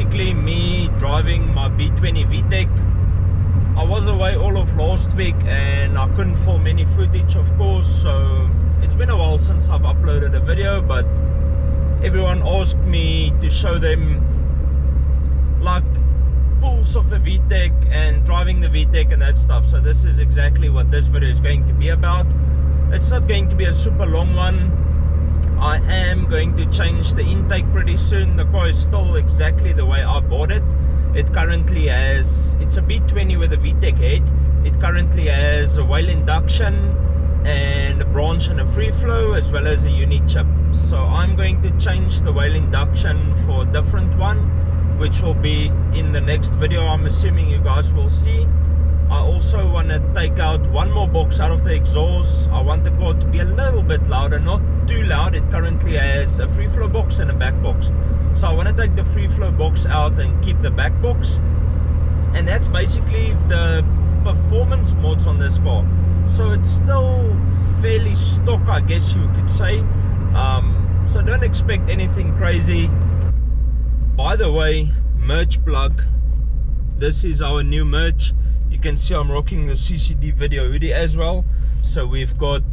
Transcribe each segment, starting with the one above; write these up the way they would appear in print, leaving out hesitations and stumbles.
basically me driving my B20 Vtec. I was away all of last week and I couldn't film any footage, of course, so it's been a while since I've uploaded a video, but everyone asked me to show them like pulls of the Vtec and driving the Vtec and that stuff. So this is exactly what this video is going to be about. It's not going to be a super long one. I am going to change the intake pretty soon. The car is still exactly the way I bought it. It currently has, it's a B20 with a Vtec head. It currently has a whale induction and a branch and a free flow, as well as a uni chip. So I'm going to change the whale induction for a different one, which will be in the next video. I'm assuming you guys will see. I also want to take out one more box out of the exhaust. I want the car to be a little bit louder, not too loud. It currently has a free flow box and a back box. So I want to take the free flow box out and keep the back box. And that's basically the performance mods on this car. So it's still fairly stock, I guess you could say. So don't expect anything crazy. By the way, merch plug. This is our new merch. You can see I'm rocking the CCD video hoodie as well. So we've got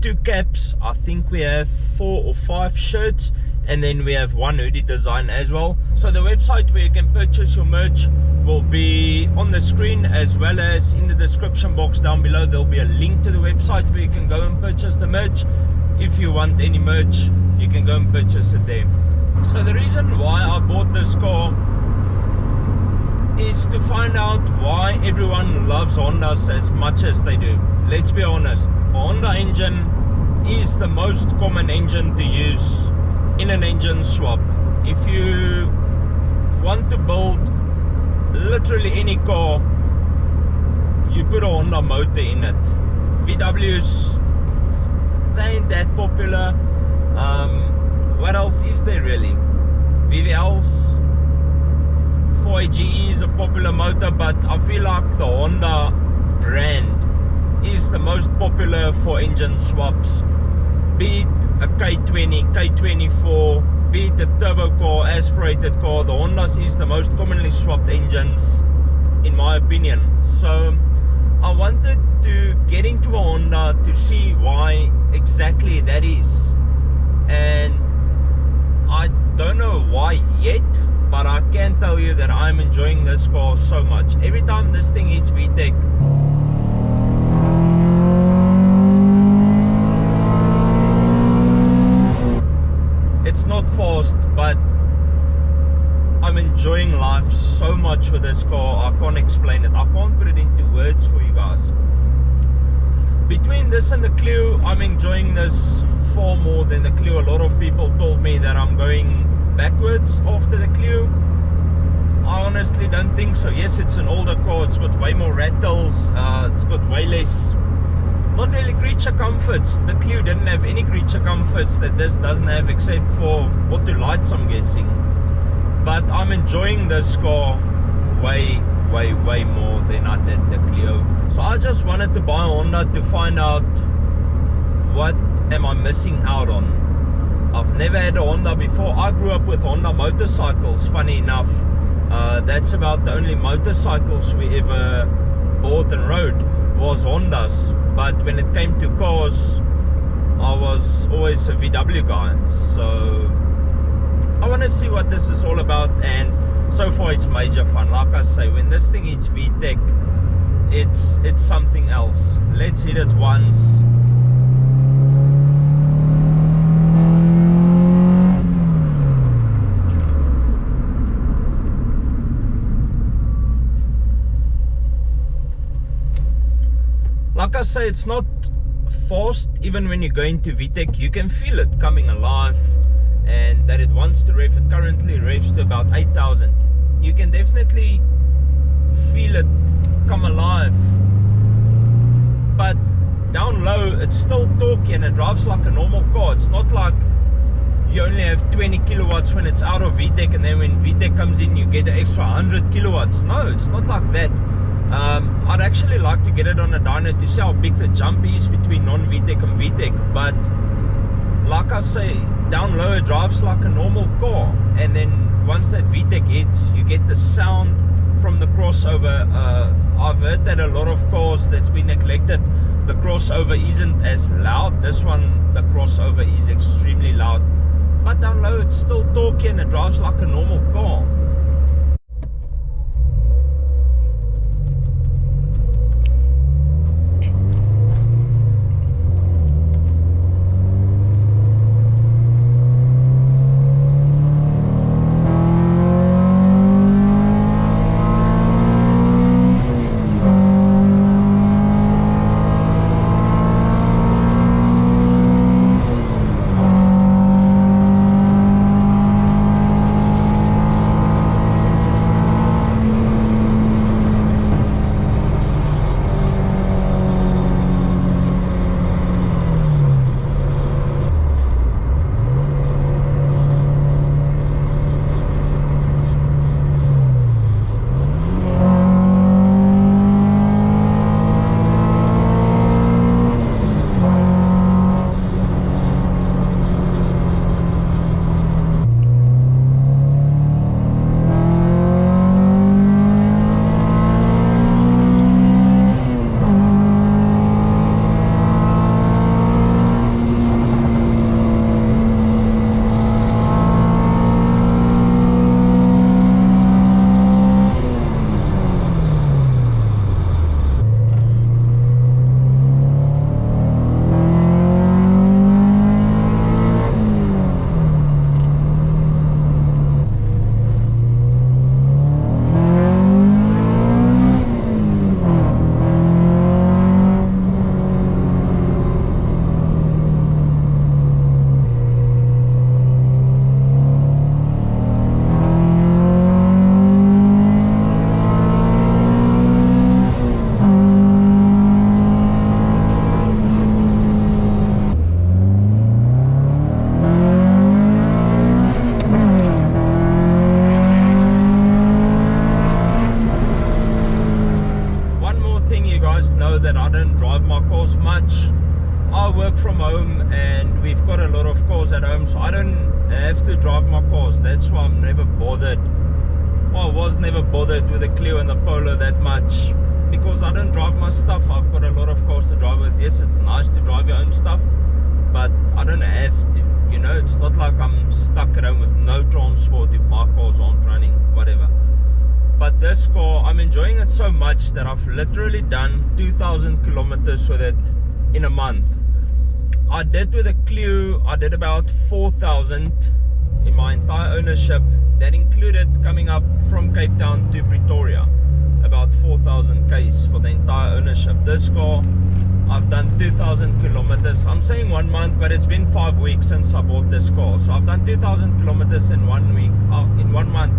2 caps. I think we have 4 or 5 shirts. And then we have 1 hoodie design as well. So the website where you can purchase your merch will be on the screen, as well as in the description box down below. There'll be a link to the website where you can go and purchase the merch. If you want any merch, you can go and purchase it there. So the reason why I bought this car is to find out why everyone loves Hondas as much as they do. Let's be honest, a Honda engine is the most common engine to use in an engine swap. If you want to build literally any car, you put a Honda motor in it. VWs, they ain't that popular. What else is there really? VVLs, 4AGE is a popular motor, but I feel like the Honda brand is the most popular for engine swaps. Be it a K20, K24, be it a turbo car, aspirated car, the Hondas is the most commonly swapped engines in my opinion. So I wanted to get into a Honda to see why exactly that is, and I don't know why yet, but I can tell you that I'm enjoying this car so much. Every time this thing hits VTEC, it's not fast, but I'm enjoying life so much with this car. I can't explain it. I can't put it into words for you guys. Between this and the Clio, I'm enjoying this far more than the Clio. A lot of people told me that I'm going backwards after the Clio. I honestly don't think so. Yes, it's an older car. It's got way more rattles. It's got way less, not really creature comforts. The Clio didn't have any creature comforts that this doesn't have, except for auto lights, I'm guessing. But I'm enjoying this car way more than I did the Clio. So I just wanted to buy a Honda to find out what am I missing out on. I've never had a Honda before. I grew up with Honda motorcycles, funny enough. That's about the only motorcycles we ever bought and rode was Hondas. But when it came to cars, I was always a VW guy. So I want to see what this is all about, and so far it's major fun. Like I say, when this thing hits VTEC, it's something else. Let's hit it once. Like I say, it's not fast. Even when you go into VTEC, you can feel it coming alive, and that it wants to rev. It currently revs to about 8,000. You can definitely feel it come alive, but down low it's still torquey and it drives like a normal car. It's not like you only have 20 kilowatts when it's out of VTEC, and then when VTEC comes in you get an extra 100 kilowatts. No, it's not like that. I'd actually like to get it on a dyno to see how big the jump is between non-VTEC and VTEC, but like I say, down low it drives like a normal car, and then once that VTEC hits, you get the sound from the crossover. I've heard that a lot of cars that's been neglected, the crossover isn't as loud. This one, the crossover is extremely loud, but down low it's still torquey and it drives like a normal car. That I don't drive my cars much. I work from home and we've got a lot of cars at home, so I don't have to drive my cars. That's why I'm never bothered. Well, I was never bothered with the Clio and the Polo that much, because I don't drive my stuff. I've got a lot of cars to drive with. Yes, it's nice to drive your own stuff, but I don't have to. You know, it's not like I'm stuck at home with no transport if my cars aren't running, whatever. But this car, I'm enjoying it so much that I've literally done 2,000 kilometers with it in a month. I did with a Clio, I did about 4,000 in my entire ownership. That included coming up from Cape Town to Pretoria, about 4,000 Ks for the entire ownership. This car, I've done 2,000 kilometers. I'm saying 1 month, but it's been 5 weeks since I bought this car. So I've done 2,000 kilometers in 1 week, in 1 month.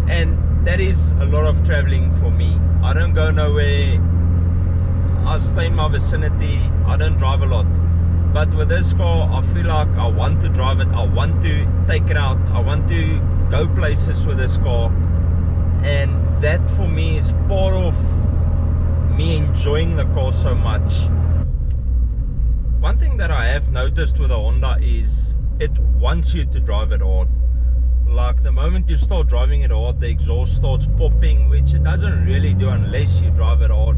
And that is a lot of traveling for me. I don't go nowhere. I stay in my vicinity. I don't drive a lot. But with this car, I feel like I want to drive it. I want to take it out. I want to go places with this car. And that for me is part of me enjoying the car so much. One thing that I have noticed with a Honda is it wants you to drive it hard. Like the moment you start driving it hard, the exhaust starts popping, which it doesn't really do unless you drive it hard.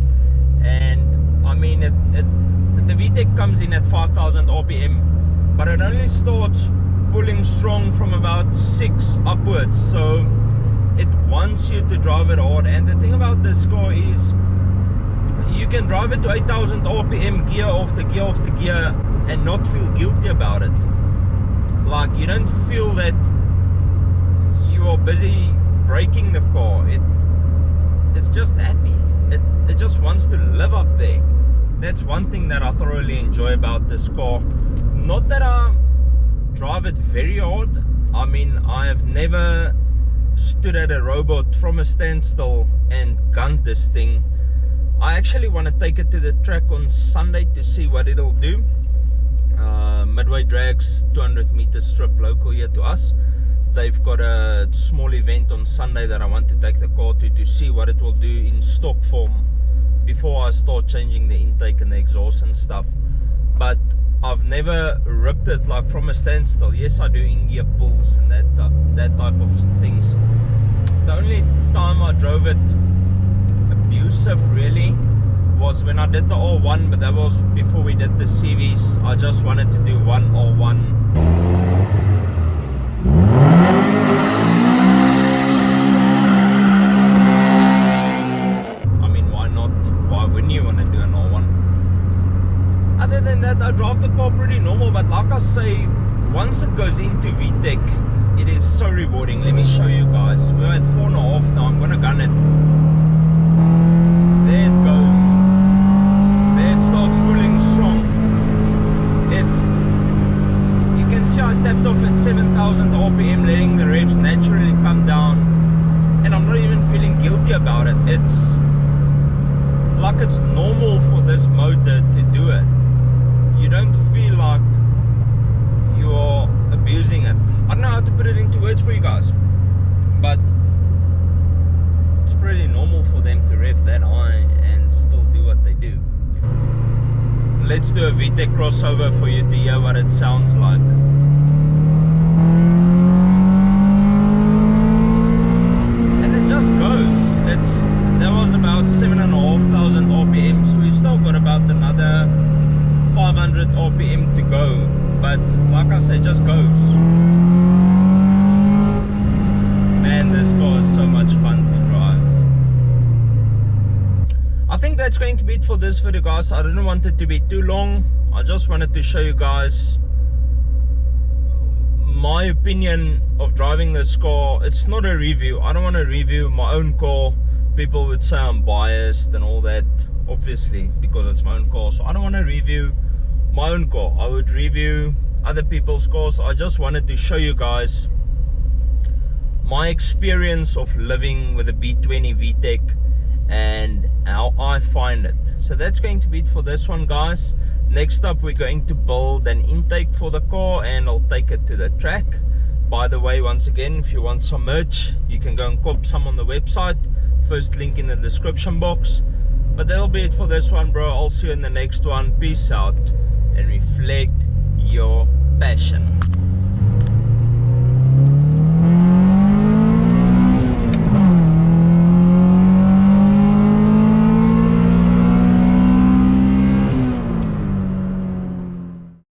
And I mean, the VTEC comes in at 5,000 RPM, but it only starts pulling strong from about 6 upwards. So it wants you to drive it hard. And the thing about this car is you can drive it to 8,000 RPM, gear after gear after gear, and not feel guilty about it. Like, you don't feel that you are busy braking the car. It's just happy. It just wants to live up there. That's one thing that I thoroughly enjoy about this car. Not that I drive it very hard. I mean, I have never stood at a robot from a standstill and gunned this thing. I actually want to take it to the track on Sunday to see what it'll do. Midway Drags 200 meter strip local here to us. They've got a small event on Sunday that I want to take the car to see what it will do in stock form before I start changing the intake and the exhaust and stuff. But I've never ripped it like from a standstill. Yes, I do in-gear pulls and that type of things. The only time I drove it abusive really was when I did the R1, but that was before we did the CVs. I just wanted to do one R1. I mean, why not? Why wouldn't you want to do an R1? Other than that, I drive the car pretty normal, but like I say, once it goes into VTEC, it is so rewarding. Let me show you guys. We're at 4.5 now. I'm gonna gun it. There it goes. There it starts pulling strong. You can see I tapped off at 7,000 RPM, letting the revs naturally come down, and I'm not even feeling guilty about it. It's like it's normal for this motor to do it. You don't feel like you are abusing it. I don't know how to put it into words for you guys, but it's pretty normal for them to rev that high and still do what they do. Let's do a VTEC crossover for you to hear what it sounds like. And it just goes. That was about 7,500 RPM, so we still got about another 500 RPM to go. But like I said, it just goes. Man, this car is so much fun to drive. I think that's going to be it for this video, guys. I didn't want it to be too long. I just wanted to show you guys my opinion of driving this car. It's not a review. I don't want to review my own car. People would say I'm biased and all that, obviously, because it's my own car. So I don't want to review my own car. I would review other people's cars. I just wanted to show you guys my experience of living with a B20 Vtec and how I find it. So that's going to be it for this one, guys. Next up, we're going to build an intake for the car and I'll take it to the track. By the way, once again, if you want some merch, you can go and cop some on the website. First link in the description box. But that'll be it for this one, bro. I'll see you in the next one. Peace out and reflect your passion.